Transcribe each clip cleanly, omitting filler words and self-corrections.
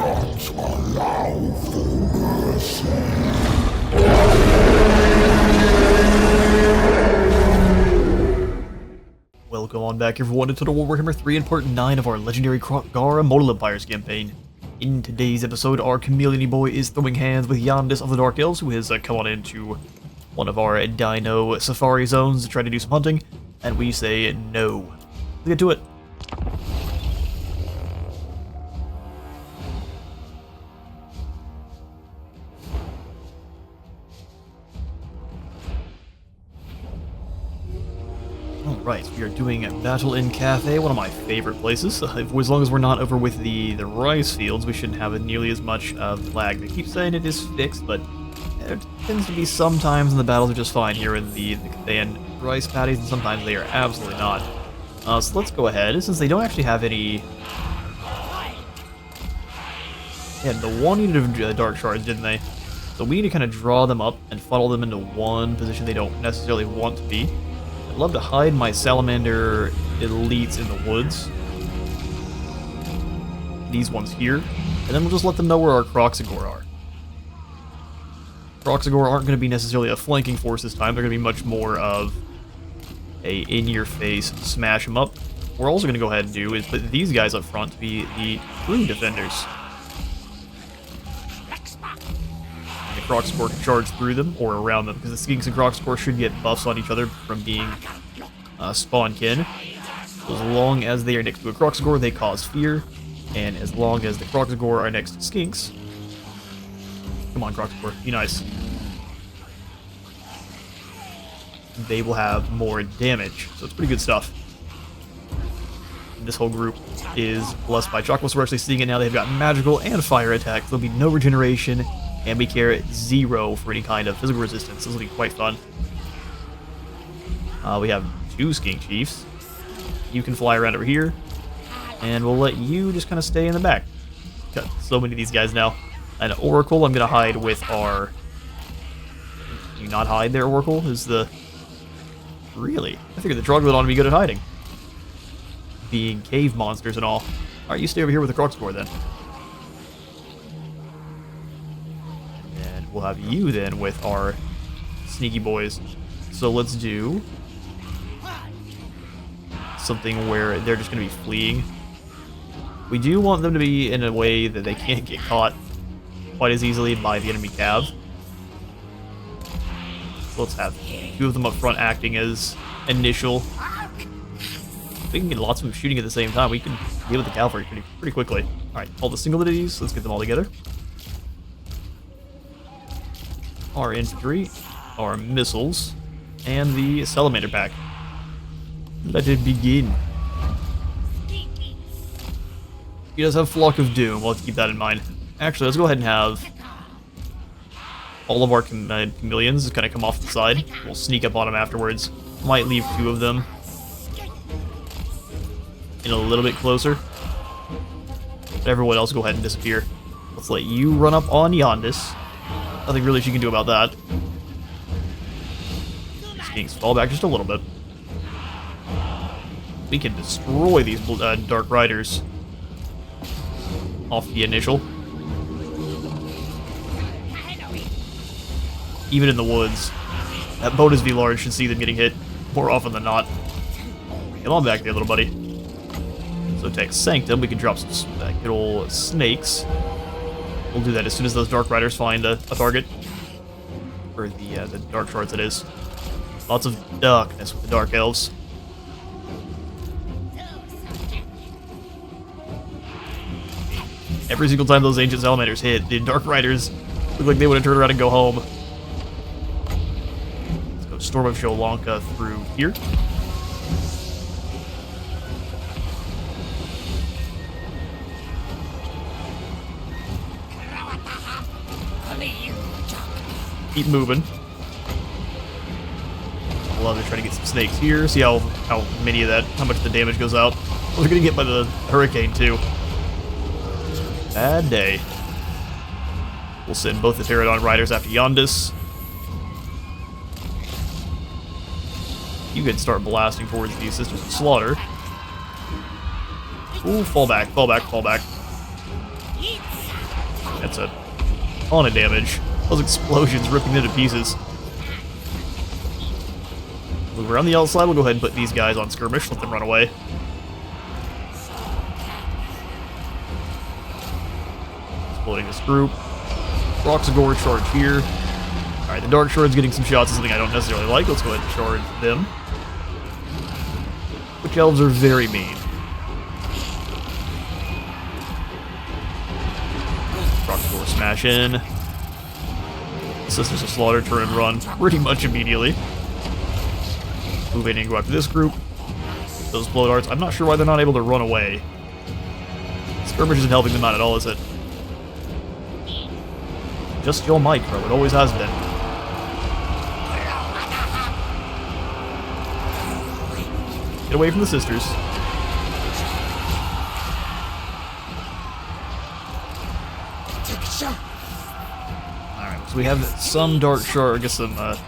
Welcome on back everyone to Total Warhammer 3 and Part 9 of our legendary Kroq-Gar Immortal Empires campaign. In today's episode, our chameleon boy is throwing hands with Yandis of the Dark Elves, who has come on into one of our dino safari zones to try to do some hunting, and we say no. Let's get to it. Alright, we are doing a Battle in Cafe, one of my favorite places. As long as we're not over with the rice fields, we shouldn't have nearly as much of lag. They keep saying it is fixed, but there tends to be some times in the battles are just fine here in the Cathayan rice paddies, and sometimes they are absolutely not. So let's go ahead, since they don't actually have any... Yeah, the one unit of dark shards, didn't they? So we need to kind of draw them up and funnel them into one position they don't necessarily want to be. I'd love to hide my salamander elites in the woods. These ones here. And then we'll just let them know where our Kroq-Gar are. Kroq-Gar aren't going to be necessarily a flanking force this time. They're going to be much more of a in-your-face smash them up. What we're also going to go ahead and do is put these guys up front to be the true defenders. Kroq-Gar can charge through them or around them, because the Skinks and Kroq-Gar should get buffs on each other from being spawn-kin. So as long as they are next to a Kroq-Gar, they cause fear, and as long as the Kroq-Gar are next to Skinks... Come on, Kroq-Gar, be nice. They will have more damage, so it's pretty good stuff. This whole group is blessed by chocolate, so we're actually seeing it now. They've got magical and fire attack. There'll be no regeneration. And we care 0 for any kind of physical resistance. This will be quite fun. We have 2 Skink Chiefs. You can fly around over here. And we'll let you just kind of stay in the back. Got so many of these guys now. An Oracle I'm going to hide with our... Can you not hide there, Oracle? Is the... Really? I figured the Troglodyte ought to be good at hiding. Being cave monsters and all. Alright, you stay over here with the Kroq-Gar then. We'll have you then with our sneaky boys. So let's do something where they're just going to be fleeing. We do want them to be in a way that they can't get caught quite as easily by the enemy cav. So let's have 2 of them up front acting as initial. If we can get lots of them shooting at the same time, we can deal with the cavalry pretty quickly. Alright, all the single entities, let's get them all together. Our infantry, our missiles, and the salamander pack. Let it begin. He does have Flock of Doom, we'll have to keep that in mind. Actually, let's go ahead and have all of our chameleons kind of come off the side. We'll sneak up on them afterwards. Might leave 2 of them in a little bit closer. But everyone else go ahead and disappear. Let's let you run up on Yandis. Nothing really she can do about that. Skinks fall back just a little bit. We can destroy these Dark Riders off the initial. Even in the woods. That bonus V large should see them getting hit more often than not. Come on back there, little buddy. So take Sanctum, we can drop some good old snakes. We'll do that as soon as those Dark Riders find a target. Or the Dark Shards, it is. Lots of darkness with the Dark Elves. Every single time those Ancient Salamanders hit, the Dark Riders look like they would have turned around and go home. Let's go Storm of Sri Lanka through here. Keep moving. I love to try to get some snakes here. See how many of that, how much the damage goes out. We're gonna get by the hurricane too. Bad day. We'll send both the Pterodon riders after Yandis. You can start blasting towards the Sisters of Slaughter. Ooh, fall back, fall back, fall back. That's a ton of damage. Those explosions ripping into pieces. Move around the outside, we'll go ahead and put these guys on skirmish, let them run away. Exploding this group. Kroq-Gar charge here. Alright, the Dark Shard's getting some shots, something I don't necessarily like. Let's go ahead and charge them. Witch Elves are very mean. Kroq-Gar smash in. Sisters of Slaughter turn and run pretty much immediately. Move in and go after this group. Those blow darts. I'm not sure why they're not able to run away. Skirmish isn't helping them out at all, is it? Just your micro, it always has been. Get away from the sisters. Alright, so we have some Dark Shard, I guess some, what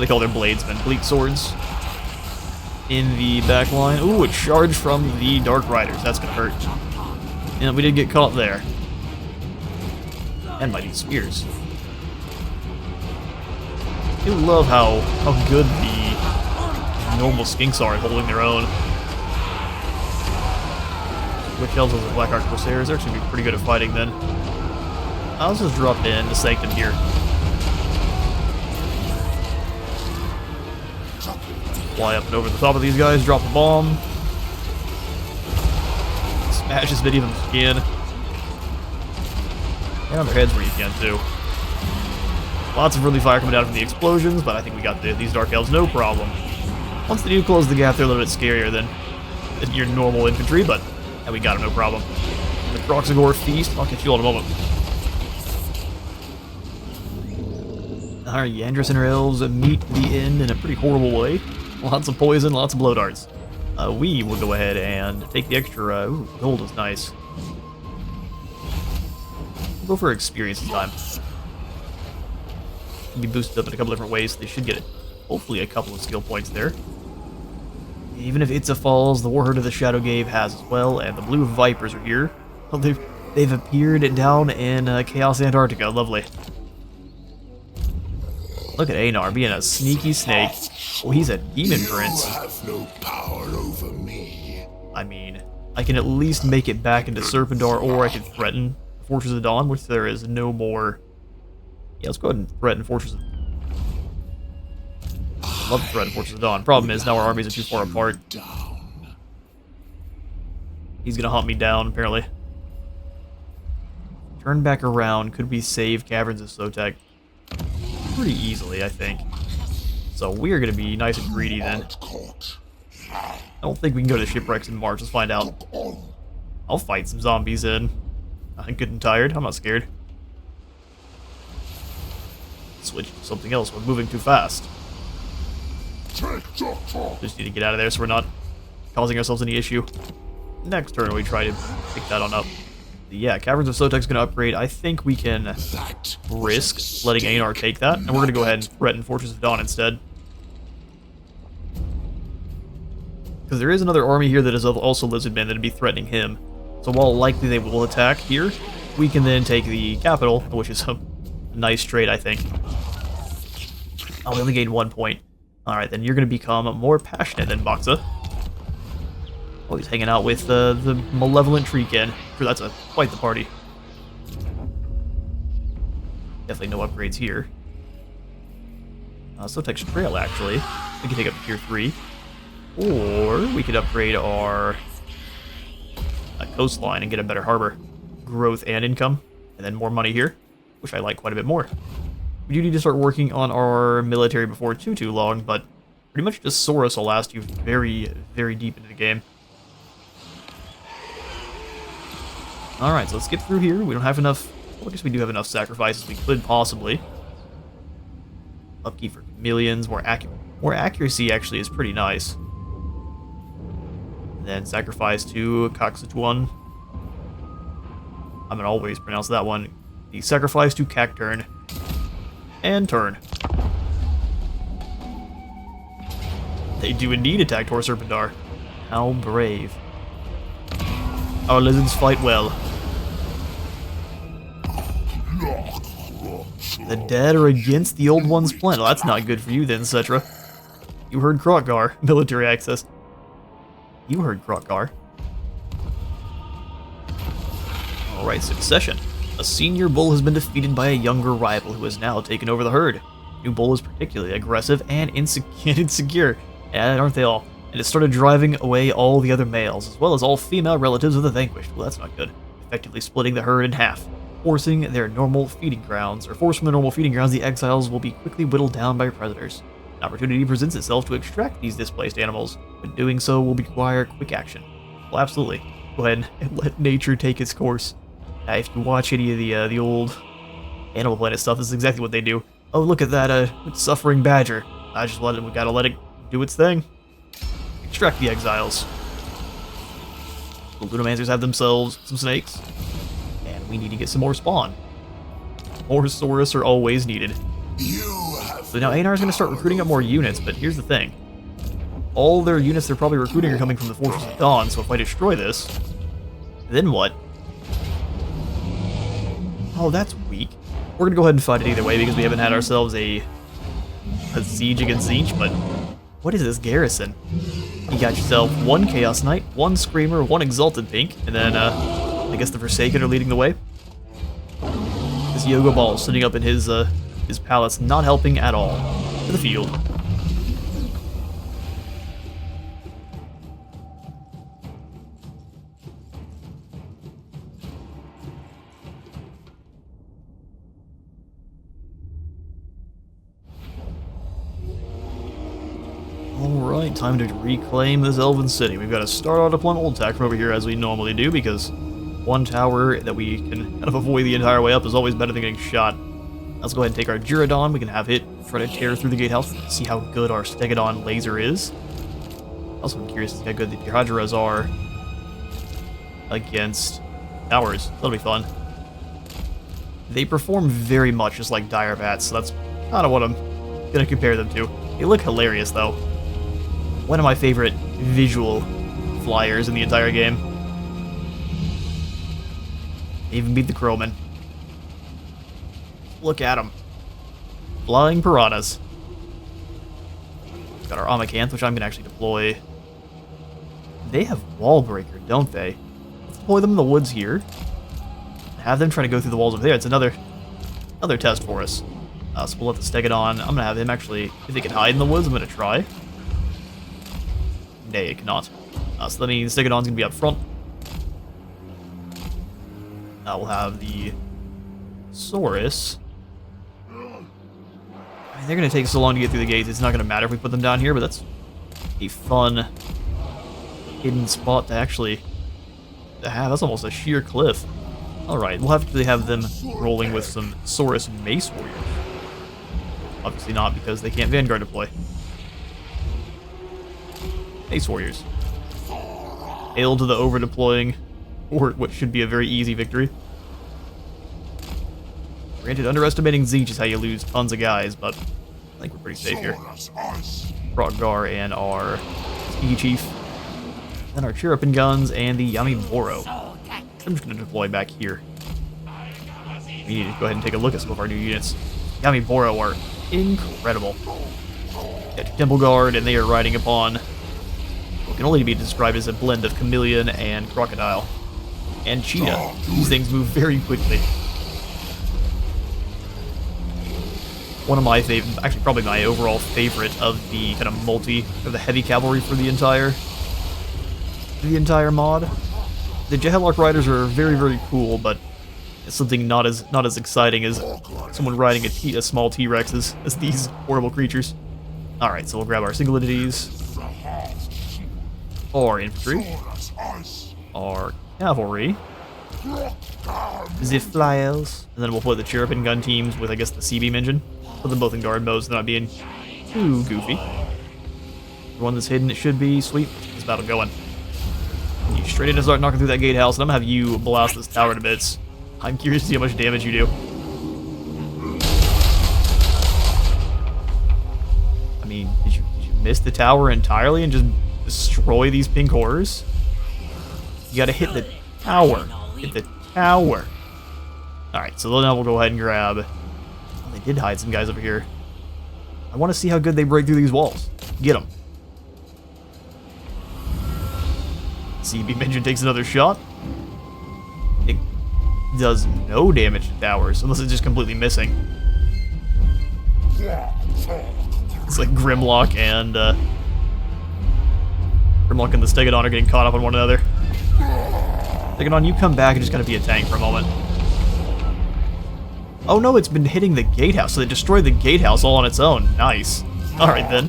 they call their bladesmen, bleak swords in the back line. Ooh, a charge from the Dark Riders. That's gonna hurt. And we did get caught there. And mighty spears. I do love how good the normal skinks are at holding their own. Witch Elves and the Black Ark Corsairs, they're actually pretty good at fighting then. I'll just drop in the Sanctum here. Fly up and over the top of these guys, drop a bomb. Smash as many of them as you can. And on their heads where you can too. Lots of friendly fire coming down from the explosions, but I think we got these Dark Elves no problem. Once they do close the gap, they're a little bit scarier than your normal infantry, but yeah, we got them no problem. The Kroq-Gar feast, I'll catch you all in a moment. Alright, Yandris and her elves meet the end in a pretty horrible way. Lots of poison, lots of blow darts. We will go ahead and take the extra, ooh, gold is nice. We'll go for experience this time. Can be boosted up in a couple different ways, so they should get hopefully a couple of skill points there. Even if Itza falls, the Warherd of the Shadow Gave has as well, and the Blue Vipers are here. Well, they've appeared down in Chaos Antarctica, lovely. Look at Einar being a sneaky snake. Oh, he's a demon prince. You have no power over me. I mean, I can at least make it back into Serpendar, or I can threaten Fortress of Dawn, which there is no more. Yeah, let's go ahead and threaten Fortress of... I love to threaten Fortress of Dawn. Problem is, now our armies are too far apart. He's gonna hunt me down, apparently. Turn back around. Could we save Caverns of Sotek? Pretty easily, I think. So we're gonna be nice and greedy then. I don't think we can go to the shipwrecks in March. Let's find out. I'll fight some zombies in. I'm good and tired. I'm not scared. Switch to something else. We're moving too fast. Just need to get out of there so we're not causing ourselves any issue. Next turn we try to pick that on up. Yeah, Caverns of Sotek's going to upgrade. I think we can risk letting Einar take that, and we're going to go ahead and threaten Fortress of Dawn instead. Because there is another army here that is also Lizardmen that would be threatening him. So while likely they will attack here, we can then take the capital, which is a nice trade, I think. Oh, we only gained 1 point. Alright, then you're going to become more passionate than Boxa. Oh, he's hanging out with the malevolent Treekin. Sure, that's quite the party. Definitely no upgrades here. Sotek's Trail, actually. We can take up Tier 3. Or we could upgrade our coastline and get a better harbor. Growth and income. And then more money here, which I like quite a bit more. We do need to start working on our military before too long, but pretty much just Soros will last you very, very deep into the game. Alright, so let's skip through here. We don't have enough... Well, I guess we do have enough sacrifices we could possibly. Upkeep for chameleons, more accuracy actually is pretty nice. And then sacrifice to Coxituan. I'm gonna always pronounce that one. The sacrifice to Cacturn. And turn. They do indeed attack Tor Serpendar. How brave. Our lizards fight well. The dead are against the old one's plan. Well, that's not good for you then, Cetra. You heard Kroq-Gar. Military access. You heard Kroq-Gar. Alright, succession. A senior bull has been defeated by a younger rival who has now taken over the herd. New bull is particularly aggressive and insecure, and aren't they all? And it started driving away all the other males, as well as all female relatives of the vanquished. Well, that's not good. Effectively splitting the herd in half. Forcing from their normal feeding grounds, the exiles will be quickly whittled down by predators. An opportunity presents itself to extract these displaced animals, but doing so will require quick action. Well, absolutely. Go ahead and let nature take its course. If you watch any of the old Animal Planet stuff, this is exactly what they do. Oh, look at that suffering badger. We gotta let it do its thing. Extract the exiles. The Lunomancers have themselves some snakes. And we need to get some more spawn. More Saurus are always needed. So now Anar is going to start recruiting up more units, but here's the thing. All their units they're probably recruiting are coming from the Fortress of Dawn, so if I destroy this, then what? Oh, that's weak. We're going to go ahead and fight it either way because we haven't had ourselves a siege against Tzeentch, but what is this garrison? You got yourself one Chaos Knight, one Screamer, one Exalted Pink, and then I guess the Forsaken are leading the way. This Yoga Ball sitting up in his palace, not helping at all. To the field. Alright, time to reclaim this elven city. We've got to start our deployment. We'll attack from over here as we normally do, because one tower that we can kind of avoid the entire way up is always better than getting shot. Let's go ahead and take our Gyrodon. We can have it try to tear through the gatehouse. See how good our Stegodon laser is. Also, I'm curious to see how good the Hydras are against towers. That'll be fun. They perform very much just like Dire Bats, so that's kind of what I'm going to compare them to. They look hilarious, though. One of my favorite visual flyers in the entire game. They even beat the Crowmen. Look at them. Flying piranhas. Got our Amakanth, which I'm going to actually deploy. They have Wall Breaker, don't they? Let's deploy them in the woods here. Have them try to go through the walls over there. It's another test for us. So we'll let the Stegodon. I'm going to have him actually, if they can hide in the woods, I'm going to try. Nay, it cannot. So that means Stegodon's going to be up front. We'll have the Saurus. I mean, they're going to take so long to get through the gates, it's not going to matter if we put them down here, but that's a fun hidden spot to actually have. That's almost a sheer cliff. Alright, we'll have to have them rolling with some Saurus Mace Warriors. Obviously not, because they can't Vanguard deploy. Mace Warriors. Hail to the over-deploying, or what should be a very easy victory. Granted, underestimating Tzeentch is how you lose tons of guys, but I think we're pretty safe here. Kroq-Gar and our Ski Chief. Then our Chirrupin Guns and the Yami Boro. I'm just going to deploy back here. We need to go ahead and take a look at some of our new units. Yami Boro are incredible. Got Temple Guard, and they are riding upon what can only be described as a blend of chameleon and crocodile. And cheetah. These things move very quickly. One of my favorite, actually probably my overall favorite of the kind of the heavy cavalry for the entire mod. The Jehelok Riders are very, very cool, but it's something not as exciting as someone riding a small T-Rex as these horrible creatures. Alright, so we'll grab our single entities, our infantry, our cavalry, the flyers, and then we'll put the Chirrupin gun teams with, I guess, the C-beam engine. Put them both in guard mode so they're not being too goofy. The one that's hidden, it should be. Sweet. This battle going. You straight in and start knocking through that gatehouse, and I'm gonna have you blast this tower to bits. I'm curious to see how much damage you do. I mean, did you miss the tower entirely and just destroy these pink horrors? You gotta hit the tower. Hit the tower. Alright, so now we'll go ahead and grab... They did hide some guys over here. I want to see how good they break through these walls. Get them. CB Minion takes another shot. It does no damage to towers, unless it's just completely missing. It's like Grimlock and the Stegodon are getting caught up on one another. Stegodon, you come back and just gotta be a tank for a moment. Oh no, it's been hitting the gatehouse, so they destroyed the gatehouse all on its own. Nice. Alright then.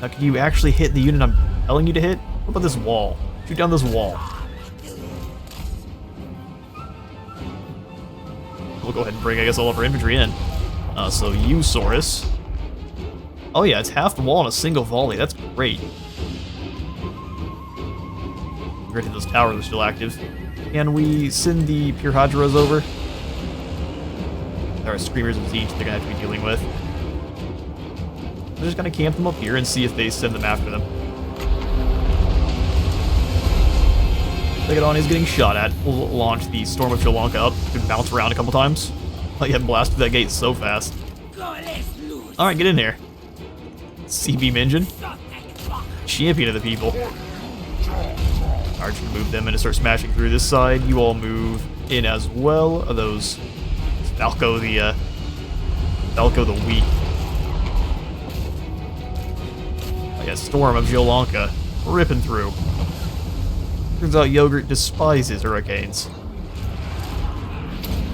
Now can you actually hit the unit I'm telling you to hit? What about this wall? Shoot down this wall. We'll go ahead and bring, I guess, all of our infantry in. So you, Saurus. Oh yeah, it's half the wall in a single volley. That's great. Granted, those towers are still active. Can we send the Pure Hydras over? There are Screamers of Siege they're gonna have to be dealing with. We're just gonna camp them up here and see if they send them after them. Stegodon is getting shot at. We'll launch the Storm of Shalonka up. Could bounce around a couple times. Oh yeah, blast through that gate so fast. Alright, get in here. CB Minion. Champion of the people. Alright, move them in and start smashing through this side. You all move in as well. Those Falco the weak. Oh yeah, Storm of Shalonka. Ripping through. Turns out Yogurt despises hurricanes.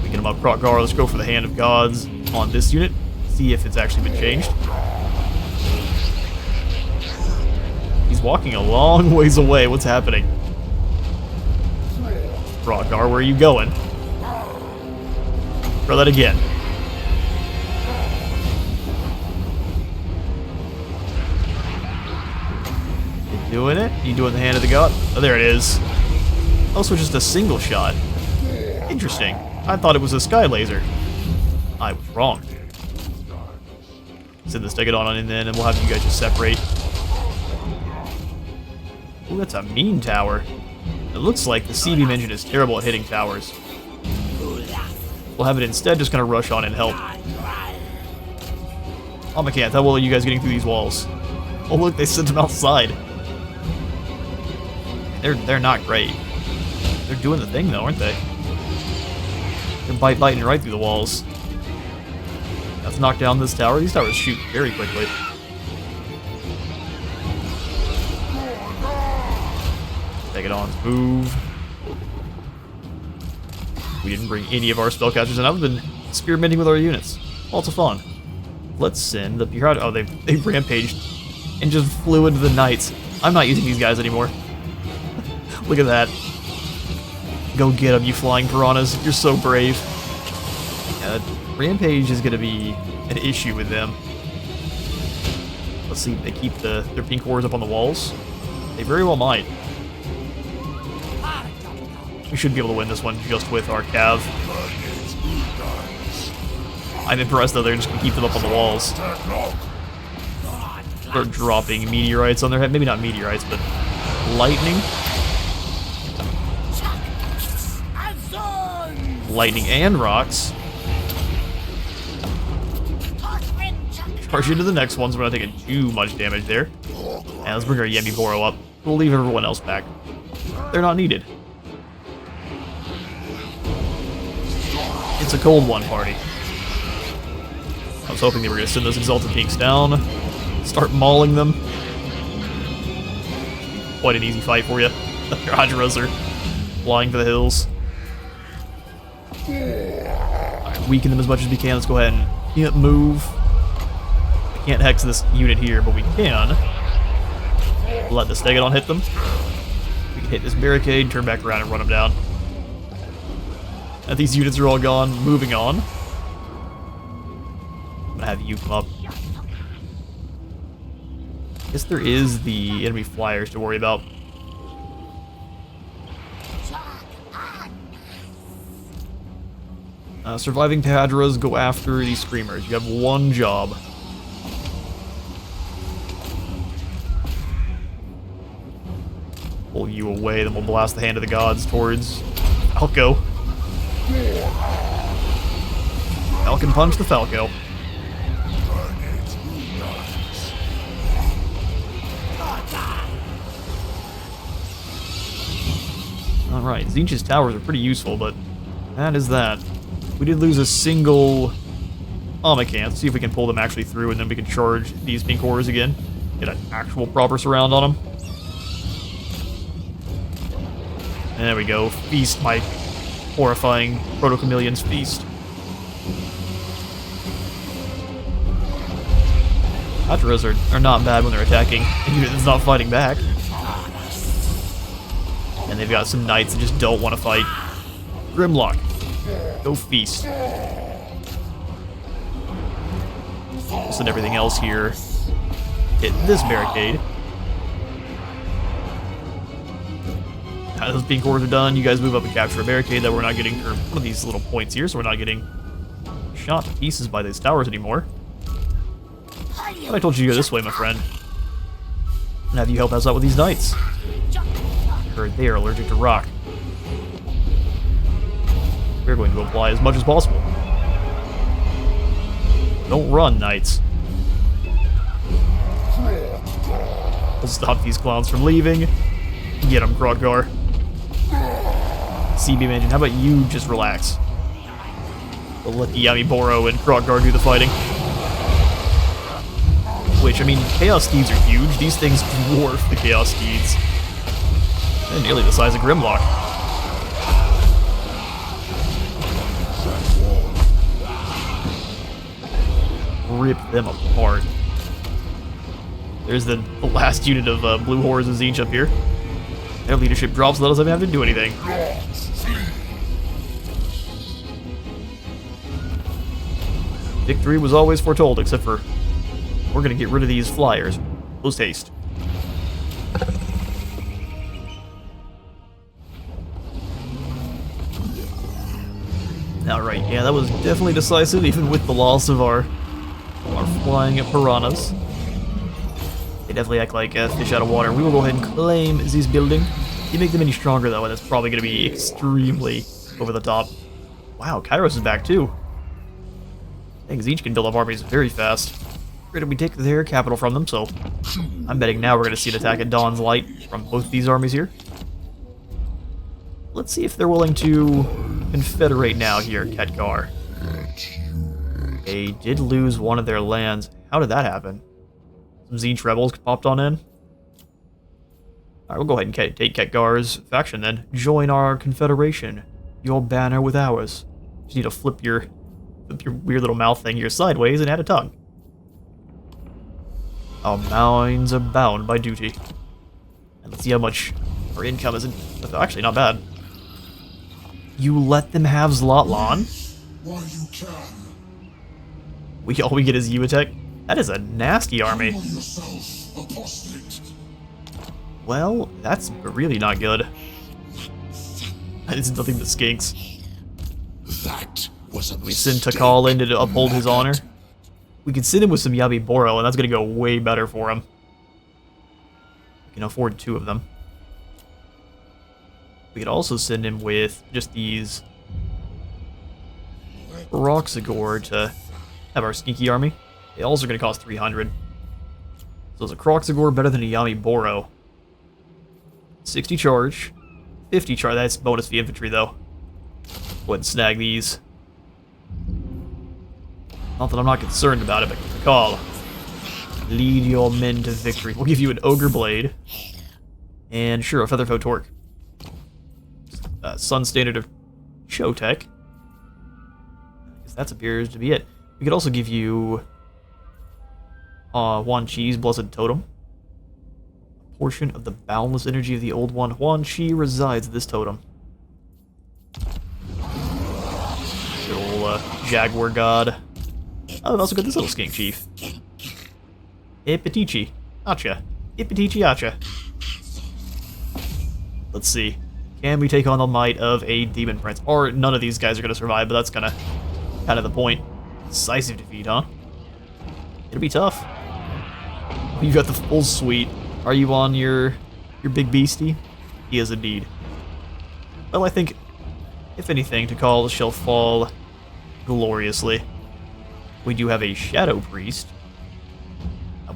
We get him up Kroq-Gar. Let's go for the Hand of Gods on this unit. See if it's actually been changed. He's walking a long ways away. What's happening? Kroq-Gar, where are you going? Throw that again. You doing it? You doing the Hand of the God? Oh, there it is. Also just a single shot. Interesting. I thought it was a sky laser. I was wrong. Send the Stegodon on in then, and we'll have you guys just separate. Ooh, that's a mean tower. It looks like the CB Minion is terrible at hitting towers. We'll have it instead just gonna rush on and help. Oh, Macantha, how well are you guys getting through these walls? Oh look, they sent them outside. They're not great. They're doing the thing though, aren't they? They're biting right through the walls. Let's knock down this tower. These towers shoot very quickly. Stegodon's move. We didn't bring any of our spellcasters in. I've been experimenting with our units. Lots of fun. Let's send the Pure... Oh, they rampaged and just flew into the Knights. I'm not using these guys anymore. Look at that. Go get them, you flying piranhas. You're so brave. Rampage is going to be an issue with them. Let's see if they keep their pink ores up on the walls. They very well might. We should be able to win this one just with our cav. I'm impressed though, they're just going to keep them up on the walls. They're dropping meteorites on their head. Maybe not meteorites, but lightning. Lightning and rocks. Charge into the next ones. We're not taking too much damage there. And let's bring our Yemi Boro up. We'll leave everyone else back. They're not needed. It's a cold one party. I was hoping they were going to send those Exalted Pinks down. Start mauling them. Quite an easy fight for you. Your Hydras are flying for the hills. Alright, weaken them as much as we can. Let's go ahead and can't move. I can't hex this unit here, but we can. Let the Stegodon hit them. We can hit this barricade, turn back around, and run them down. And these units are all gone. Moving on. I'm gonna have you come up. I guess there is the enemy flyers to worry about. Surviving Padras go after these Screamers. You have one job. Pull you away, then we'll blast the Hand of the Gods towards Falco. Falcon Punch the Falco. Alright, Tzeentch's towers are pretty useful, but that is that. We did lose a single Omicant. Let's see if we can pull them actually through, and then we can charge these pink horrors again. Get an actual proper surround on them. There we go. Feast, my horrifying Proto-Chameleon's feast. Atras are not bad when they're attacking, and it's not fighting back. And they've got some knights that just don't want to fight. Grimlock, go feast. And everything else here. Hit this barricade. Now those pink horrors are done. You guys move up and capture a barricade that we're not getting, or one of these little points here, so we're not getting shot to pieces by these towers anymore. But I told you to go this way, my friend. And have you help us out with these knights. I heard they are allergic to rock. We're going to apply as much as possible. Don't run, knights. We'll stop these clowns from leaving. Get them, Kroq-Gar. CB Engine, how about you just relax? We'll let the Yami Boro and Kroq-Gar do the fighting. Which, I mean, Chaos Steeds are huge. These things dwarf the Chaos Steeds. They're nearly the size of Grimlock. Rip them apart. There's the last unit of blue horrors of Tzeentch up here. Their leadership drops, let us have to do anything. Victory was always foretold, except for we're gonna get rid of these flyers. Post haste. Alright, yeah, that was definitely decisive, even with the loss of our flying piranhas. They definitely act like fish out of water. We will go ahead and claim this building. You make them any stronger, though, and that's probably going to be extremely over the top. Wow, Kairos is back, too. I think Tzeentch can build up armies very fast. Granted, we take their capital from them, so I'm betting now we're going to see an attack at Dawn's Light from both these armies here. Let's see if they're willing to confederate now here, Khadgar. They did lose one of their lands. How did that happen? Some Tzeentch rebels popped on in. Alright, we'll go ahead and take Khadgar's faction then. Join our confederation. Your banner with ours. Just need to flip your weird little mouth thing here sideways and add a tongue. Our minds are bound by duty. And let's see how much our income is. Actually, not bad. You let them have Zlotlan? Why you can. All we get is Uatek? That is a nasty army. Yourself, apostate. Well, that's really not good. That is nothing but skinks. That was a We send Takal in to uphold his honor. We could send him with some Yami Boro, and that's going to go way better for him. We can afford 2 of them. We could also send him with just these Kroq-Gar to have our sneaky army. They also are going to cost 300. So is a Kroq-Gar better than a Yami Boro? 60 charge, 50 charge. That's bonus for infantry, though. Go ahead and snag these. Not that I'm not concerned about it, but Takal, lead your men to victory. We'll give you an Ogre Blade. And sure, a Featherfoe Torque. Sun Standard of Chotek. I guess that appears to be it. We could also give you Wan Chi's Blessed Totem. A portion of the boundless energy of the Old One. Wan Chi resides in this totem. Good old Jaguar God. Oh, and also got this little skink chief. Ipitichi. Acha. Ipitichi Acha. Let's see. Can we take on the might of a Demon Prince? Or none of these guys are going to survive, but that's kind of the point. Decisive defeat, huh? It'll be tough. You got the full suite. Are you on your big beastie? He is indeed. Well, I think, if anything, Takal shall fall gloriously. We do have a Shadow Priest,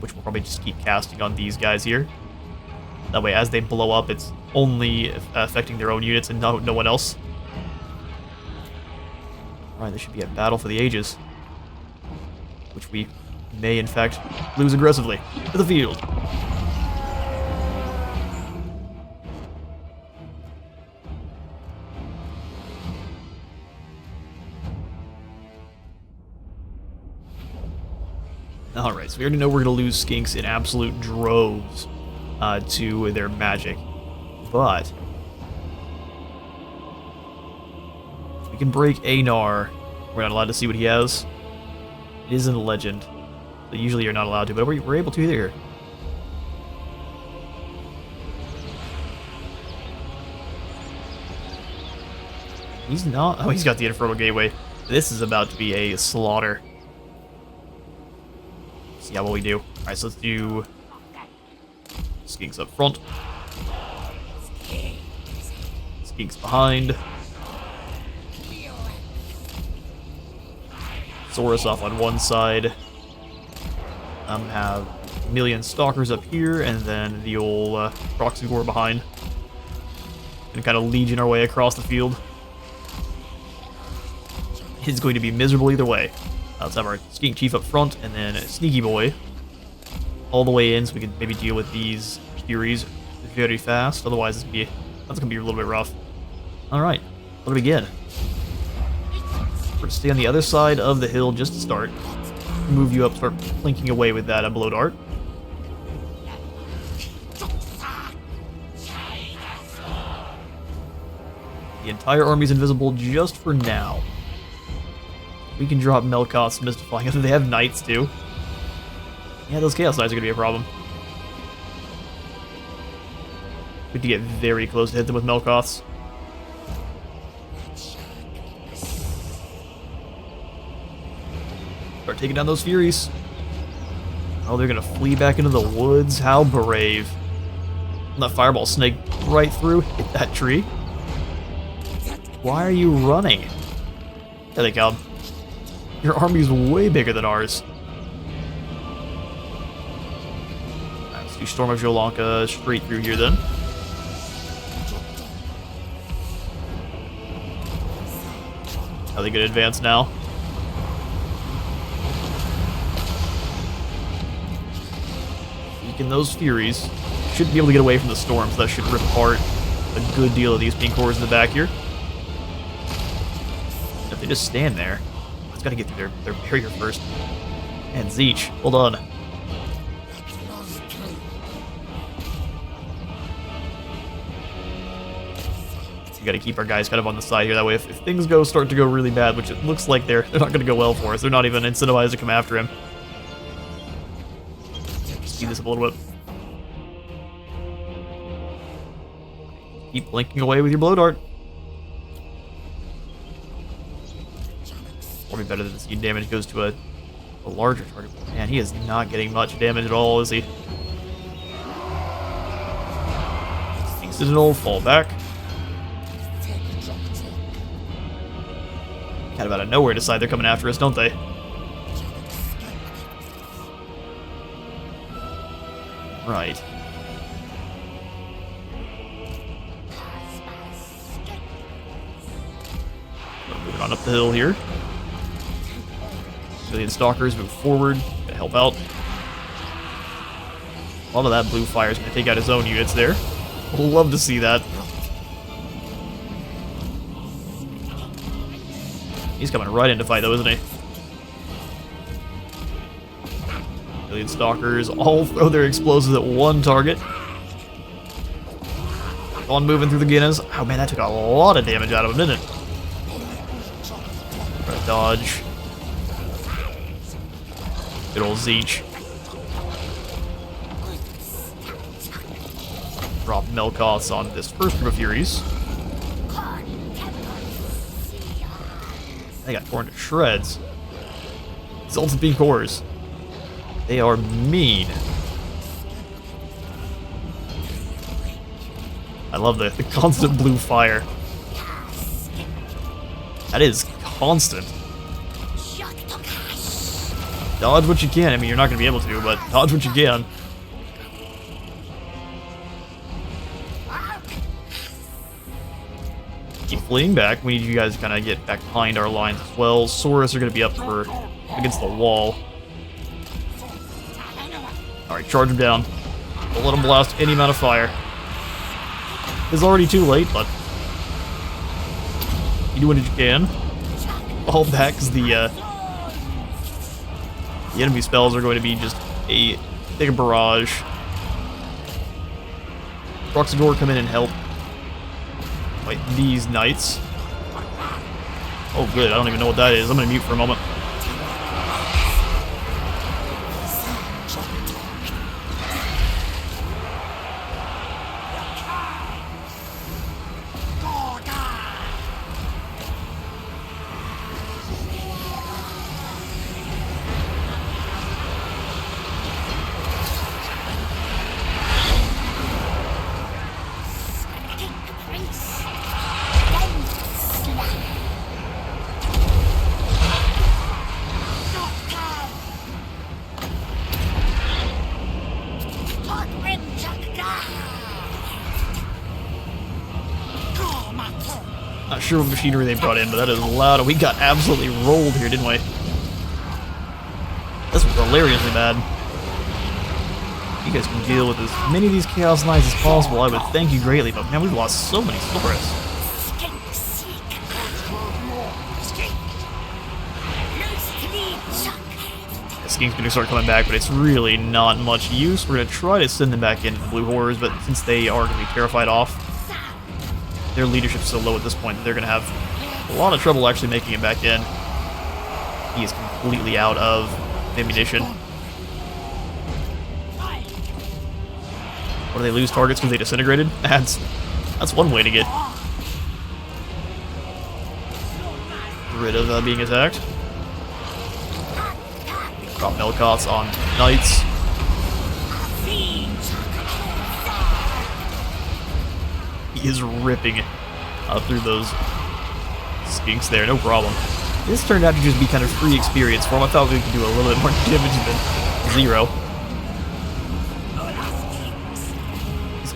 which we'll probably just keep casting on these guys here. That way, as they blow up, it's only affecting their own units and no one else. Alright, this should be a battle for the ages, which we may, in fact, lose aggressively. To the field. Alright, so we already know we're going to lose skinks in absolute droves to their magic. But we can break Anar. We're not allowed to see what he has. It is in a legend. So usually you're not allowed to, but we're able to here. He's not... Oh, he's got the Infernal Gateway. This is about to be a slaughter. See how well we do. Alright, so let's do skinks up front. Skinks behind. Saurus off on one side. Have a million stalkers up here, and then the old Kroq-Gar behind. And kind of legion our way across the field. It's going to be miserable either way. Let's have our Skink Chief up front, and then Sneaky Boy all the way in, so we can maybe deal with these Furies very fast. Otherwise, that's going to be a little bit rough. Alright, let it begin. We're going to stay on the other side of the hill just to start. Move you up, start plinking away with that blow dart. The entire army's invisible just for now. We can drop Melkoth's Mystifying. They have Knights too. Yeah, those Chaos Knights are going to be a problem. We have to get very close to hit them with Melkoths. Start taking down those Furies. Oh, they're going to flee back into the woods. How brave. And that Fireball snake right through, hit that tree. Why are you running? There they come. Your army's way bigger than ours. Alright, let's do Storm of Jolanka straight through here then. Are they going to advance now? Weaken those Furies. Should be able to get away from the storm, so that should rip apart a good deal of these pink cores in the back here. If they just stand there, it's got to get through their barrier first. And Zeech, hold on. We got to keep our guys kind of on the side here. That way, if things start to go really bad, which it looks like they're not going to go well for us. They're not even incentivized to come after him. Speed this up a little bit. Keep blinking away with your blow dart. Probably better than the speed damage goes to a larger target. Man, he is not getting much damage at all, is he? Thinks it's an old fallback. Kind of out of nowhere decide they're coming after us, don't they? Right. Moving on up the hill here. Million Stalkers move forward to help out. A lot of that blue fire is going to take out his own units there. We'll love to see that. He's coming right into fight though, isn't he? Million Stalkers all throw their explosives at one target. On moving through the Guinness. Oh man, that took a lot of damage out of him, didn't it? Right, dodge. Good old Zeech. Drop Melkoths on this first group of Furies. They got torn to shreds. These ultimate beam cores. They are mean. I love the constant blue fire. That is constant. Dodge what you can. I mean, you're not going to be able to, but dodge what you can. Keep fleeing back. We need you guys to kind of get back behind our lines as well. Saurus are going to be up for against the wall. Alright, charge him down. Don't let him blast any amount of fire. It's already too late, but you do what you can. All back because the enemy spells are going to be just a big barrage. Kroq-Gar come in and help fight these knights. Oh good, I don't even know what that is. I'm gonna mute for a moment. Not sure what machinery they brought in, but that is loud. We got absolutely rolled here, didn't we? This was hilariously bad. You guys can deal with as many of these Chaos Knights as possible. I would thank you greatly, but man, we've lost so many Saurus. The Skink's gonna start coming back, but it's really not much use. We're gonna try to send them back into the Blue Horrors, but since they are gonna be terrified off, their leadership's so low at this point that they're gonna have a lot of trouble actually making it back in. He is completely out of ammunition. Or do they lose targets because they disintegrated? That's one way to get rid of being attacked. Drop Melkoths on knights. He is ripping through those skinks there, no problem. This turned out to just be kind of free experience for him. I thought we could do a little bit more damage than 0.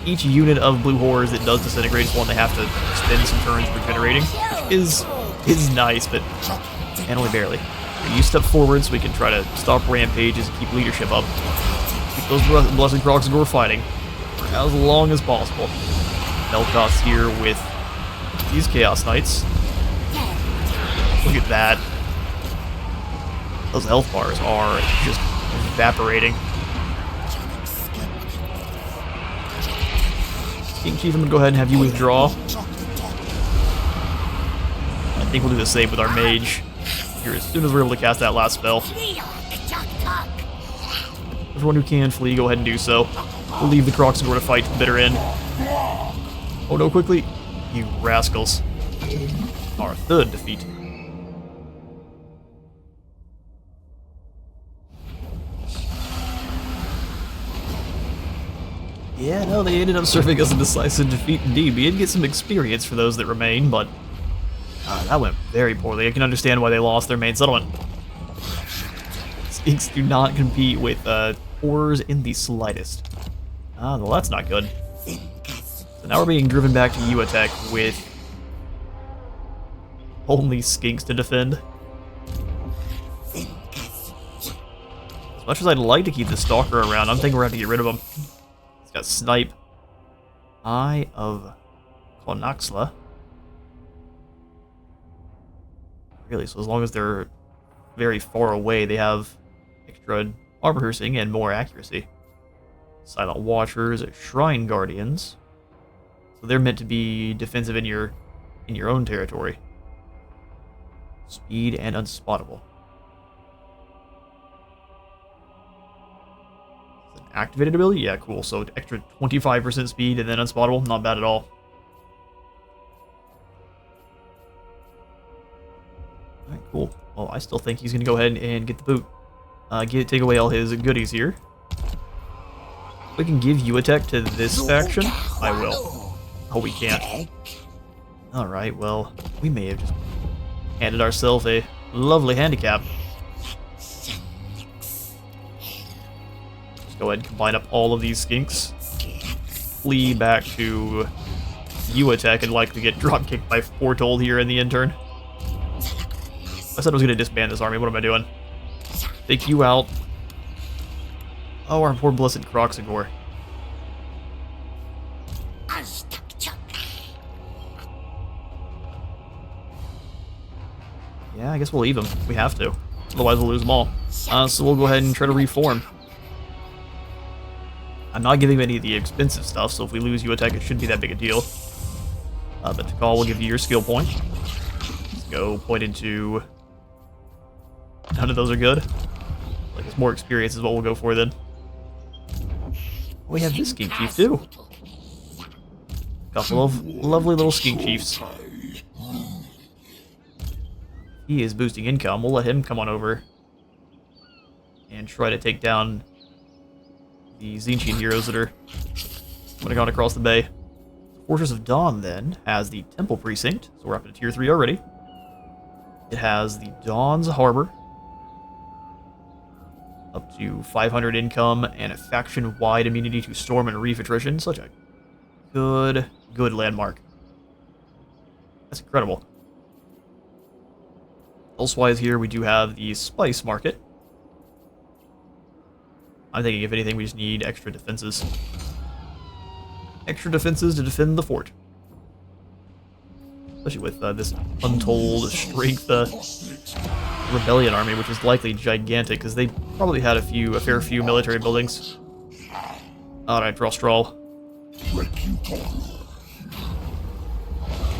Each unit of Blue Horrors that does disintegrate is one they have to spend some turns regenerating, which is nice, but and only barely. You step forward so we can try to stop rampages and keep leadership up. Keep those blessed Kroq-Gar fighting for as long as possible. Melkoth's here with these Chaos Knights. Look at that. Those health bars are just evaporating. King Chief, I'm going to go ahead and have you withdraw. I think we'll do the same with our mage here as soon as we're able to cast that last spell. Everyone who can flee, go ahead and do so. We'll leave the Kroq-Gar to fight to the bitter end. Oh no, quickly! You rascals. Our third defeat. Yeah, no, they ended up serving us a decisive defeat indeed. We did get some experience for those that remain, but that went very poorly. I can understand why they lost their main settlement. Skinks do not compete with horrors in the slightest. Well, that's not good. So now we're being driven back to Uatek with only Skinks to defend. As much as I'd like to keep the Stalker around, I'm thinking we're going to have to get rid of him. He's got Snipe. Eye of Konaxla. Really, so as long as they're very far away, they have extra armor piercing and more accuracy. Silent Watchers, Shrine Guardians. So they're meant to be defensive in your own territory. Speed and Unspottable. An activated ability? Yeah, cool. So extra 25% speed and then Unspottable. Not bad at all. Alright, cool. Well, I still think he's going to go ahead and get the boot. Take away all his goodies here. If we can give Uatek to this faction, I will. Oh, we can't. Alright, well, we may have just handed ourselves a lovely handicap. Go ahead and combine up all of these skinks. Flee back to U-Attack and likely get drop kicked by Foretold here in the intern. I said I was going to disband this army. What am I doing? Take you out. Oh, our poor blessed Kroq-Gar. Yeah, I guess we'll leave them. We have to. Otherwise, we'll lose them all. So we'll go ahead and try to reform. I'm not giving any of the expensive stuff, so if we lose U-Attack, it shouldn't be that big a deal. But Tikal will give you your skill point. Let's go point into... None of those are good. Like, it's more experience is what we'll go for then. We have this Skink Chief too. Couple of lovely little Skink Chiefs. He is boosting income. We'll let him come on over and try to take down the Tzeentchian heroes that are coming on across the bay. Fortress of Dawn then has the Temple Precinct, so we're up to tier 3 already. It has the Dawn's Harbor, up to 500 income and a faction-wide immunity to storm and reef attrition. Such a good landmark. That's incredible. Elsewise here we do have the Spice Market. I'm thinking if anything we just need extra defenses. Extra defenses to defend the fort. Especially with this untold strength rebellion army, which is likely gigantic, because they probably had a fair few military buildings. Alright, draw straw.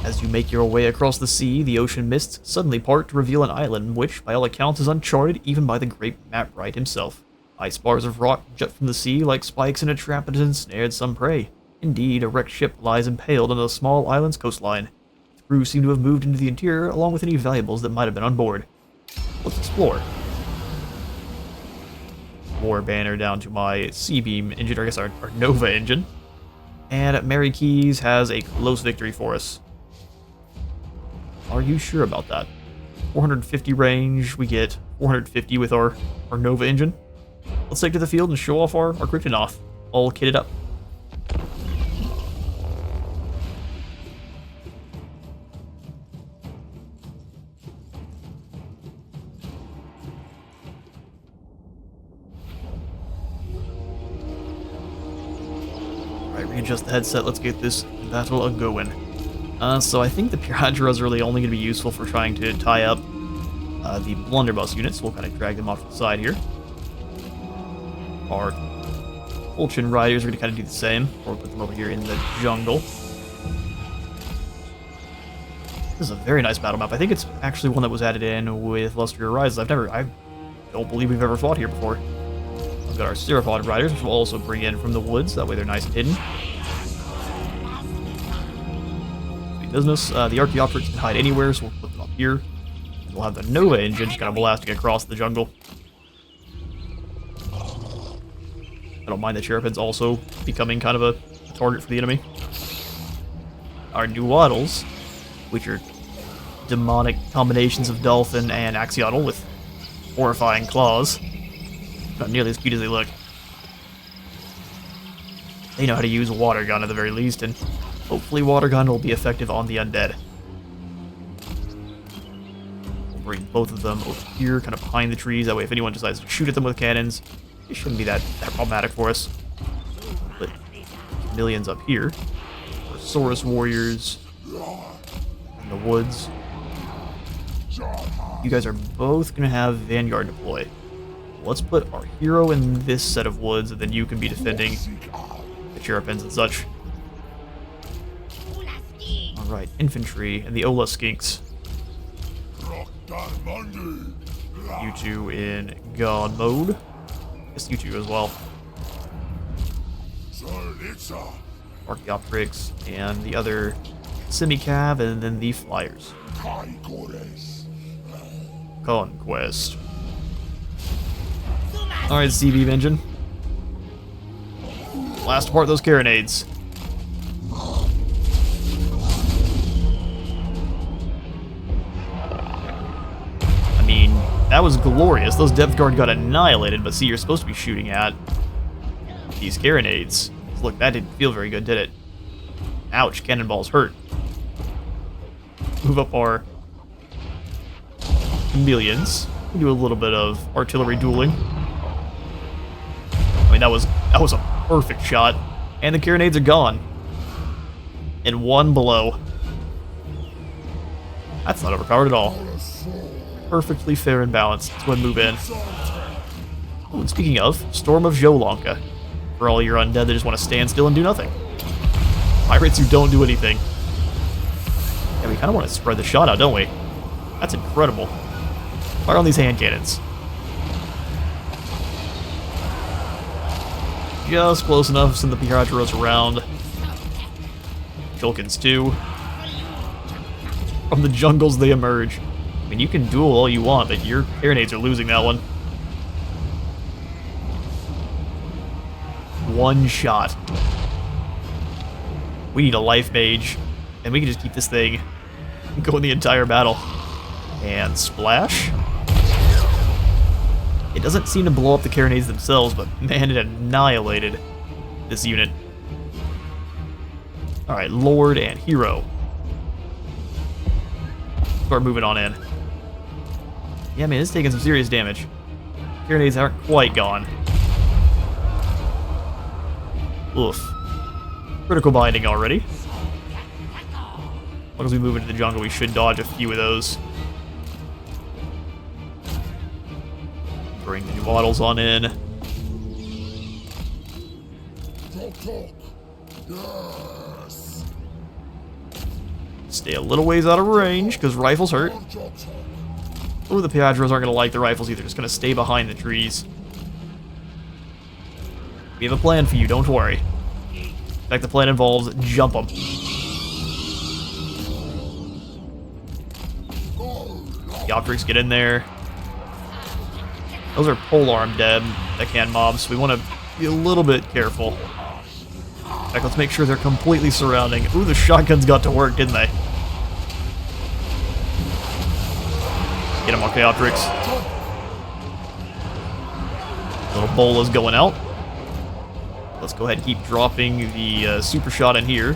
As you make your way across the sea, the ocean mists suddenly part to reveal an island which, by all accounts, is uncharted even by the great Matt Wright himself. Ice bars of rock jut from the sea like spikes in a trap that has ensnared some prey. Indeed, a wrecked ship lies impaled on a small island's coastline. The crew seem to have moved into the interior along with any valuables that might have been on board. Let's explore. War banner down to my C-beam engine, or I guess our Nova engine. And Mary Keys has a close victory for us. Are you sure about that? 450 range, we get 450 with our Nova engine. Let's take to the field and show off our Kryptonov, all kitted up. Alright, readjust the headset, let's get this battle a-going. So I think the Piranha is really only going to be useful for trying to tie up the blunderbuss units. We'll kind of drag them off to the side here. Our Ultron Riders are going to kind of do the same, or put them over here in the jungle. This is a very nice battle map. I think it's actually one that was added in with Lustria Rises. I don't believe we've ever fought here before. We've got our Cephod Riders, which we'll also bring in from the woods. That way they're nice and hidden. Sweet business. The Archaeopteryx can hide anywhere, so we'll put them up here. And we'll have the Nova engine just kind of blasting across the jungle. I don't mind the Cherubins also becoming kind of a target for the enemy. Our Nuwaddles, which are demonic combinations of Dolphin and Axolotl with horrifying claws. Not nearly as cute as they look. They know how to use a water gun at the very least, and hopefully water gun will be effective on the undead. We'll bring both of them over here, kind of behind the trees. That way if anyone decides to shoot at them with cannons, it shouldn't be that problematic for us. But millions up here. Our Saurus warriors in the woods. You guys are both going to have Vanguard deploy. Let's put our hero in this set of woods, and then you can be defending the Cherubins and such. Alright, infantry and the Ola Skinks. You two in God mode. Yes, you two as well. Archaeopteryx and the other Semi-Cav, and then the Flyers. Conquest. Alright, C-beam engine. Blast apart those carronades. That was glorious. Those depth guard got annihilated, but see, you're supposed to be shooting at these carronades. Look, that didn't feel very good, did it? Ouch, cannonballs hurt. Move up our chameleons. Do a little bit of artillery dueling. I mean, that was a perfect shot. And the carronades are gone. In one blow. That's not overpowered at all. Perfectly fair and balanced. Let's go ahead and move in. Oh, and speaking of, Storm of Jolanka. For all your undead that just want to stand still and do nothing. Pirates who don't do anything. Yeah, we kind of want to spread the shot out, don't we? That's incredible. Fire on these hand cannons. Just close enough to send the Pirateros around. Shulkins too. From the jungles they emerge. I mean, you can duel all you want, but your carronades are losing that one. One shot. We need a life mage, and we can just keep this thing going the entire battle. And splash. It doesn't seem to blow up the carronades themselves, but man, it annihilated this unit. Alright, Lord and Hero. Start moving on in. Yeah, man, it's taking some serious damage. Carronades aren't quite gone. Oof. Critical binding already. As long as we move into the jungle, we should dodge a few of those. Bring the new models on in. Yes. Stay a little ways out of range, because rifles hurt. Oh, the Pirateros aren't going to like the rifles either. Just going to stay behind the trees. We have a plan for you, don't worry. In fact, the plan involves jump them. The Optrix get in there. Those are polearm deckhand mobs, so we want to be a little bit careful. In fact, let's make sure they're completely surrounding. Ooh, the shotguns got to work, didn't they? Get him, Archaeopteryx. Little bola's going out. Let's go ahead and keep dropping the super shot in here.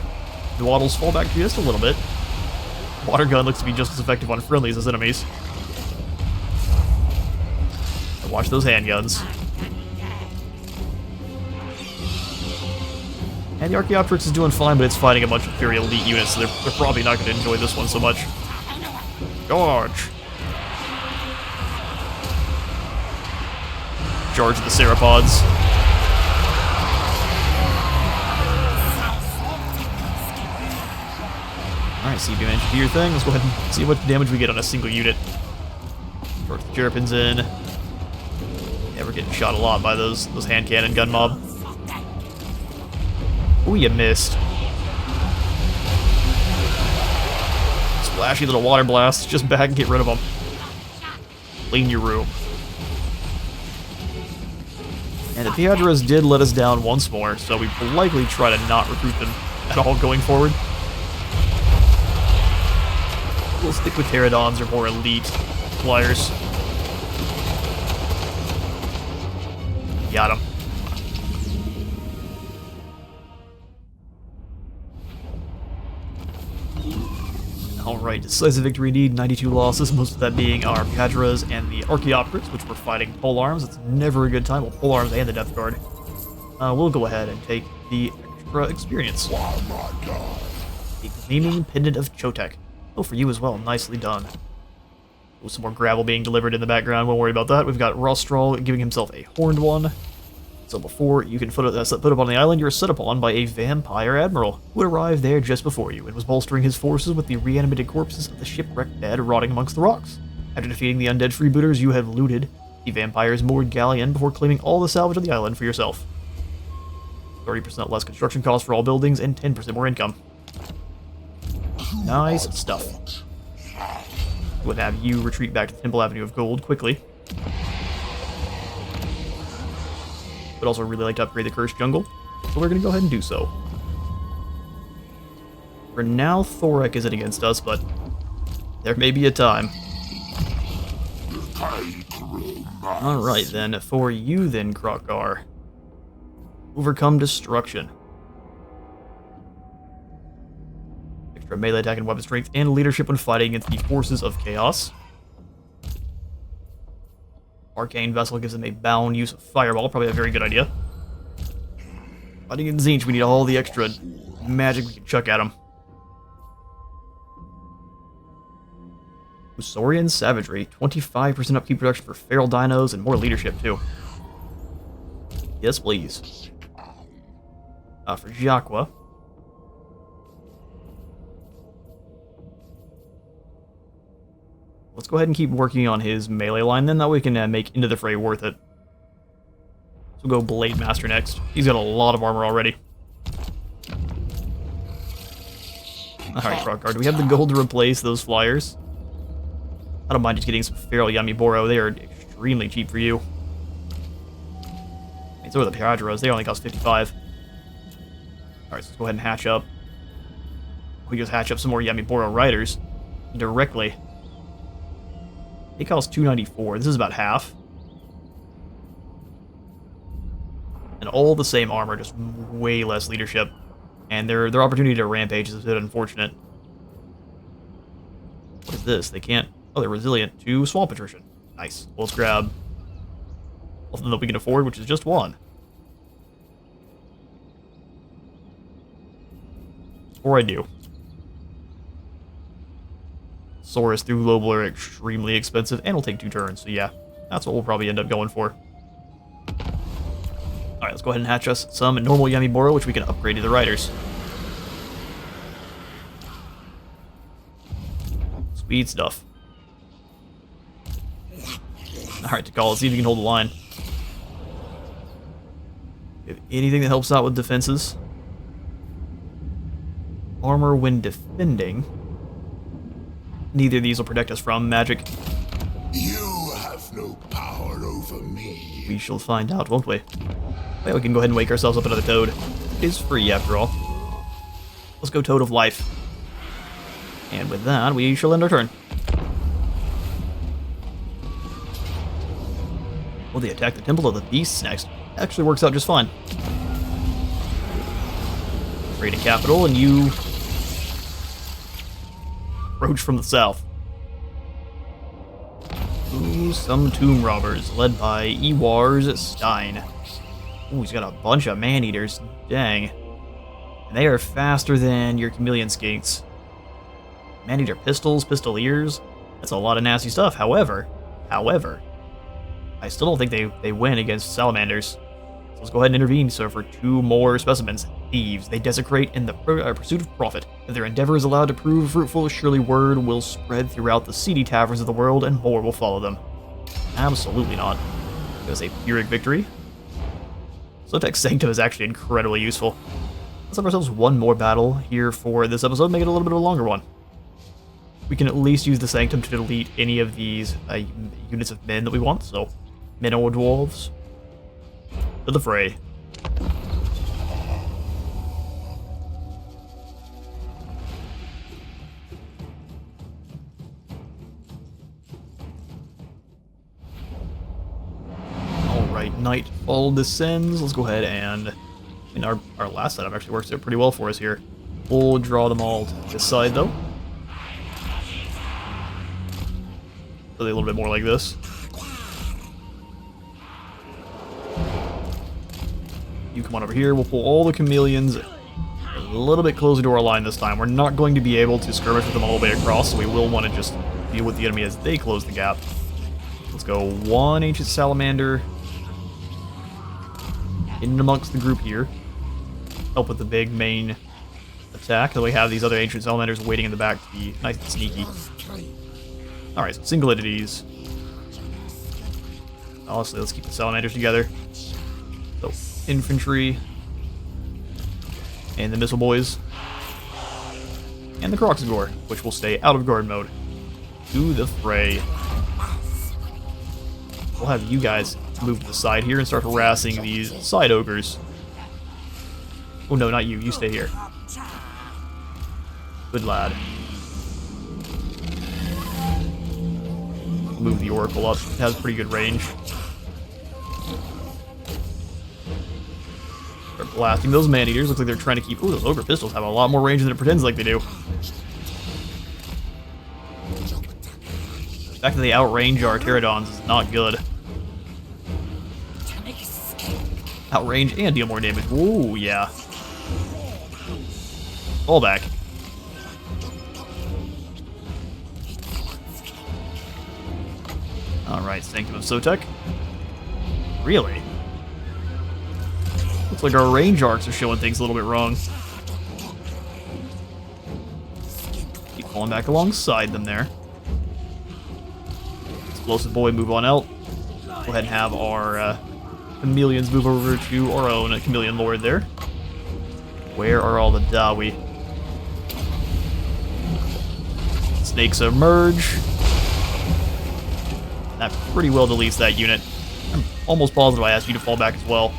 The waddles fall back just a little bit. Water gun looks to be just as effective on friendlies as enemies. And watch those handguns. And the Archaeopteryx is doing fine, but it's fighting a bunch of very elite units, so they're probably not going to enjoy this one so much. Charge! Charge the Ceropods. Alright, CB managed to do your thing. Let's go ahead and see what damage we get on a single unit. Charge the Jerpins in. Yeah, we're getting shot a lot by those hand cannon gun mob. Ooh, you missed. Splashy little water blast. Just back and get rid of them. Clean your room. And the Pirateros did let us down once more, so we will likely try to not recruit them at all going forward. We'll stick with Pterodons or more elite flyers. Got him. Alright, decisive victory indeed, 92 losses, most of that being our Pirateros and the Archaeopteryx, which were fighting polearms. It's never a good time, well, polearms and the Death Guard. We'll go ahead and take the extra experience. Oh my god. The Gleaming Pendant of Chotek. Oh, for you as well, nicely done. With some more gravel being delivered in the background, won't worry about that. We've got Rostral giving himself a horned one. So before you can put up on the island, you're set upon by a vampire admiral, who had arrived there just before you, and was bolstering his forces with the reanimated corpses of the shipwrecked dead rotting amongst the rocks. After defeating the undead freebooters, you have looted the vampire's moored galleon before claiming all the salvage on the island for yourself. 30% less construction costs for all buildings, and 10% more income. Nice stuff. Would have you retreat back to Temple Avenue of Gold quickly. Would also really like to upgrade the Cursed Jungle, so we're going to go ahead and do so. For now, Thorek isn't against us, but there may be a time. Alright then, for you then, Kroq-Gar. Overcome destruction. Extra melee attack and weapon strength, and leadership when fighting against the forces of chaos. Arcane Vessel gives him a bound use of Fireball, probably a very good idea. Fighting in Tzeentch, we need all the extra magic we can chuck at him. Saurian Savagery, 25% upkeep production for feral dinos and more leadership too. Yes, please. For Jaqua. Let's go ahead and keep working on his melee line then, that way we can make Into the Fray worth it. So we'll go Blade Master next. He's got a lot of armor already. Alright, Kroq-Gar, do we have the gold to replace those flyers? I don't mind just getting some feral Yamiboro. They are extremely cheap for you. And so are the Piraduros. They only cost 55. Alright, so let's go ahead and hatch up. We just hatch up some more Yamiboro Riders directly. They cost 294. This is about half. And all the same armor, just way less leadership. And their opportunity to rampage is a bit unfortunate. What is this? They can't... Oh, they're resilient to Swamp Attrition. Nice. Well, let's grab all of them that we can afford, which is just one. Before I do, Saurus through Global are extremely expensive and will take 2 turns, so yeah, that's what we'll probably end up going for. Alright, let's go ahead and hatch us some normal Yamiboro, which we can upgrade to the riders. Sweet stuff. Alright, Tikal, let's see if you can hold the line. If anything that helps out with defenses. Armor when defending. Neither of these will protect us from magic. You have no power over me. We shall find out, won't we? Well, we can go ahead and wake ourselves up another Toad. It is free, after all. Let's go Toad of Life. And with that, we shall end our turn. Well, they attack the Temple of the Beasts next. Actually works out just fine. Raid a capital, and you approach from the south. Ooh, some tomb robbers, led by Ewars Stein. Ooh, he's got a bunch of man-eaters. Dang. And they are faster than your chameleon skinks. Man-eater pistols, pistoliers. That's a lot of nasty stuff. However, I still don't think they win against salamanders. So let's go ahead and intervene. So for 2 more specimens, thieves, they desecrate in the pursuit of profit. If their endeavor is allowed to prove fruitful, surely word will spread throughout the seedy taverns of the world, and more will follow them. Absolutely not. It was a Pyrrhic victory. Sotex Sanctum is actually incredibly useful. Let's have ourselves one more battle here for this episode, make it a little bit of a longer one. We can at least use the Sanctum to delete any of these units of men that we want, so men or dwarves. To the fray. Alright, nightfall descends. Let's go ahead and... our last setup actually works out pretty well for us here. We'll draw them all to this side, though. So they're a little bit more like this. You come on over here, we'll pull all the chameleons a little bit closer to our line this time. We're not going to be able to skirmish with them all the way across, so we will want to just deal with the enemy as they close the gap. Let's go 1 Ancient Salamander in amongst the group here. Help with the big main attack, and we have these other Ancient Salamanders waiting in the back to be nice and sneaky. Alright, so single entities. Honestly, let's keep the Salamanders together. So, infantry. And the Missile Boys. And the Kroq-Gar, which will stay out of guard mode. To the fray. We'll have you guys move to the side here and start harassing these side ogres. Oh no, not you. You stay here. Good lad. Move the Oracle up. It has pretty good range. blasting those man-eaters. Looks like they're trying to keep... Ooh, those ogre pistols have a lot more range than it pretends like they do. The fact that they outrange our pterodons is not good. Outrange and deal more damage. Ooh, yeah. Fall back. Alright, Sanctum of Sotek. Really? Looks like our range arcs are showing things a little bit wrong. Keep falling back alongside them there. Explosive Boy, move on out. Go ahead and have our chameleons move over to our own chameleon lord there. Where are all the Dawi? Snakes emerge. That pretty well deletes that unit. I'm almost positive I asked you to fall back as well.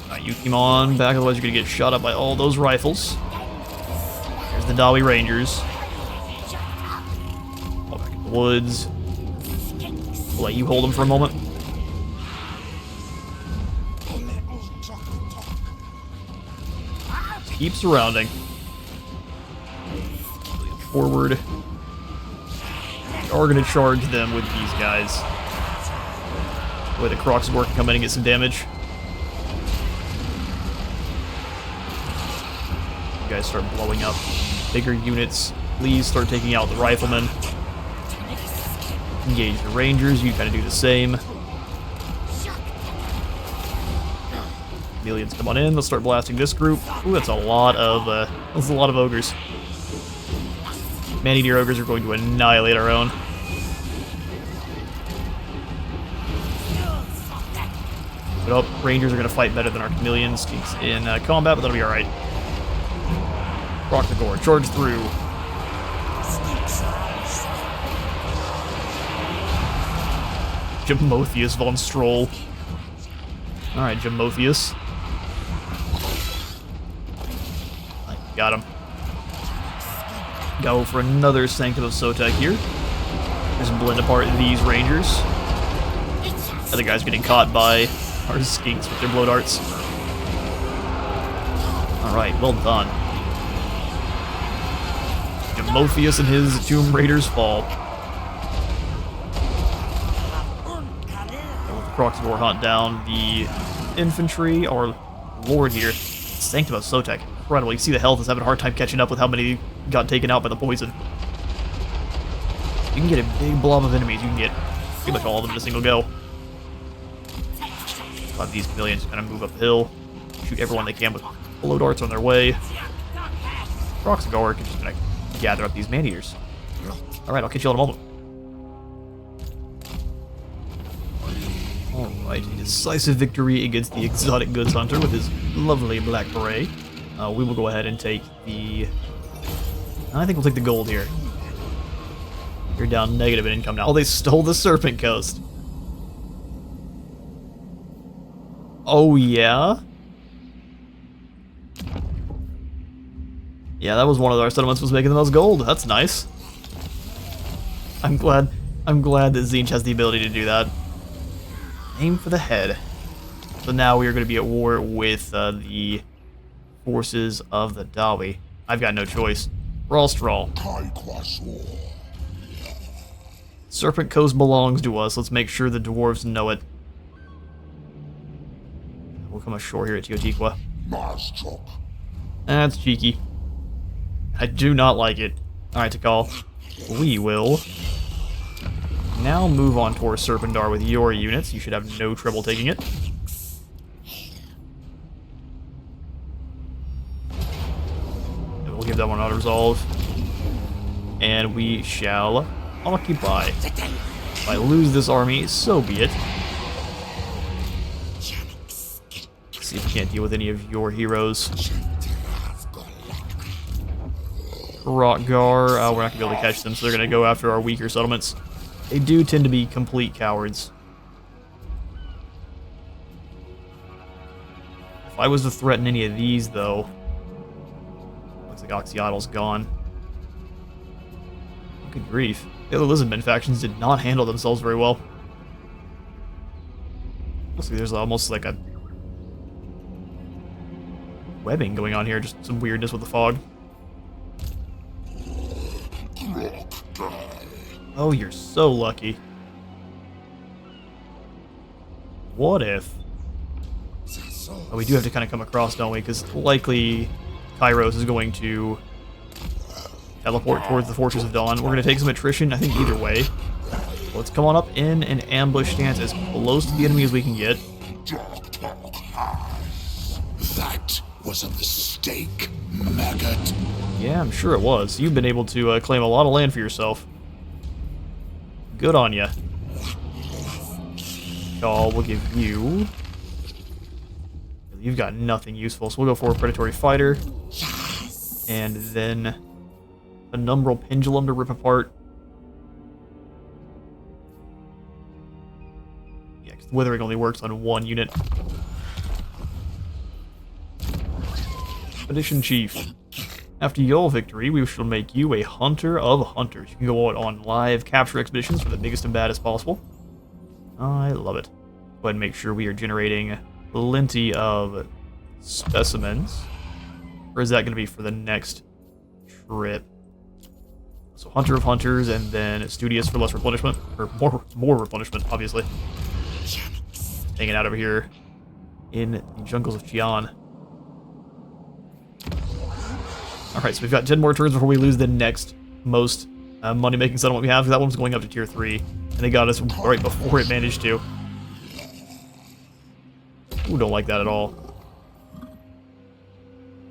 Alright, you come on back, otherwise you're going to get shot up by all those rifles. There's the Dawi Rangers. Fall back in the woods. We'll let you hold them for a moment. Keep surrounding. Forward. We are going to charge them with these guys. The way the Kroq-Gar can come in and get some damage. You guys start blowing up bigger units. Please start taking out the riflemen. Engage the rangers. You kind of do the same. Chameleons, come on in. Let's start blasting this group. Ooh, that's a lot of ogres. Man-eater ogres are going to annihilate our own. But oh, rangers are going to fight better than our chameleons in combat, but that'll be alright. Kroq-Gar, charge through. Jamotheus von Stroll. Alright, Jamotheus. Got him. Go for another Sanctum of Sotek here. Just blend apart these rangers. Other guy's getting caught by our skinks with their blow darts. Alright, well done. Jamotheus and his Tomb Raiders fall. Kroq-Gar hunt down the infantry, our lord here. Sanctum of Sotek. Incredible. You see the health is having a hard time catching up with how many got taken out by the poison. You can get a big blob of enemies. You can get pretty much all of them in a single go. Let these chameleons kind of move uphill. Shoot everyone they can with blow darts on their way. Kroq-Gar can just kind of gather up these man-eaters. Alright, I'll catch you all in a moment. Alright, a decisive victory against the exotic goods hunter with his lovely black beret. We will go ahead and take the... I think we'll take the gold here. You're down negative in income now. Oh, they stole the Serpent Coast. Oh, yeah? Yeah, that was one of our settlements was making the most gold. That's nice. I'm glad that Tzeentch has the ability to do that. Aim for the head. So now we are going to be at war with the forces of the Dawi. I've got no choice. Straw. Serpent Coast belongs to us. Let's make sure the dwarves know it. We'll come ashore here at Teotihuacan. That's cheeky. I do not like it. Alright, Tikal. We will now move on towards Serpendar with your units. You should have no trouble taking it. And we'll give that one auto-resolve. And we shall occupy. If I lose this army, so be it. See if we can't deal with any of your heroes. Kroq-Gar, we're not going to be able to catch them, so they're going to go after our weaker settlements. They do tend to be complete cowards. If I was to threaten any of these, though... Looks like Oxyottl's gone. Good grief. The other Lizardmen factions did not handle themselves very well. Looks like there's almost like a webbing going on here, just some weirdness with the fog. Oh, you're so lucky. What if... Oh, we do have to kind of come across, don't we? Because likely Kairos is going to teleport towards the Fortress of Dawn. We're going to take some attrition, I think, either way. Let's come on up in an ambush stance as close to the enemy as we can get. That was a mistake, maggot. Yeah, I'm sure it was. You've been able to claim a lot of land for yourself. Good on ya. Y'all, we'll give you... You've got nothing useful, so we'll go for a Predatory Fighter. And then a Numbral Pendulum to rip apart. Yeah, because Withering only works on one unit. Expedition Chief. After your victory, we shall make you a Hunter of Hunters. You can go out on live capture expeditions for the biggest and baddest possible. I love it. Go ahead and make sure we are generating plenty of specimens. Or is that going to be for the next trip? So Hunter of Hunters, and then Studious for less replenishment. Or more replenishment, obviously. Hanging out over here in the jungles of Qian. Alright, so we've got 10 more turns before we lose the next most money-making settlement we have, because that one's going up to tier 3. And they got us right before it managed to. Ooh, don't like that at all.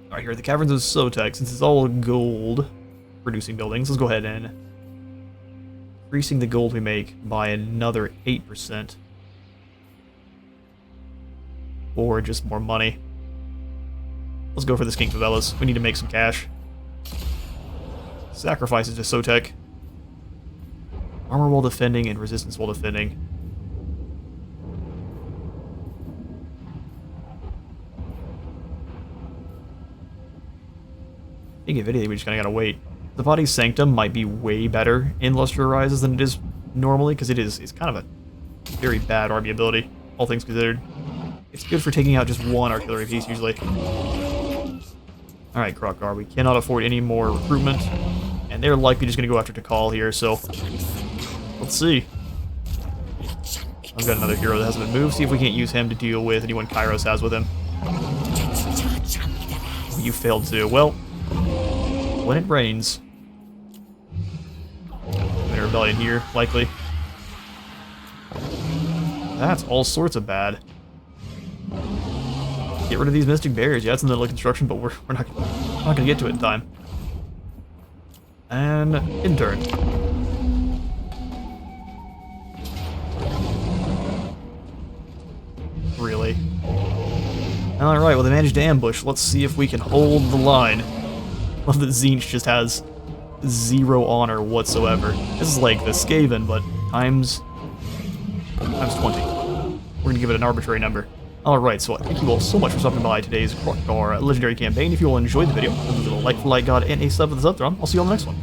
Alright, here are the Caverns of Sotek. Since it's all gold producing buildings, let's go ahead and increasing the gold we make by another 8%. Or just more money. Let's go for the Skink Favelas. We need to make some cash. Sacrifices to Sotek. Armor while defending and resistance while defending. I think if anything, we just kind of gotta wait. The Body's Sanctum might be way better in Lustria Rises than it is normally, because it's kind of a very bad army ability, all things considered. It's good for taking out just one artillery piece, usually. Alright, Kroq-Gar, we cannot afford any more recruitment, and they're likely just going to go after Tikal here, so let's see. I've got another hero that hasn't been moved, see if we can't use him to deal with anyone Kairos has with him. You failed to. Well, when it rains... I'm in a rebellion here, likely. That's all sorts of bad. Get rid of these Mystic Barriers. Yeah, it's in the middle of construction, but we're not going to get to it in time. And in turn. Really? Alright, well they managed to ambush. Let's see if we can hold the line. Love that Tzeentch just has 0 honor whatsoever. This is like the Skaven, but times 20. We're gonna give it an arbitrary number. Alright, so thank you all so much for stopping by today's Kroq-Gar Legendary Campaign. If you all enjoyed the video, leave a little like for Light God and a sub for the sub thron. I'll see you on the next one.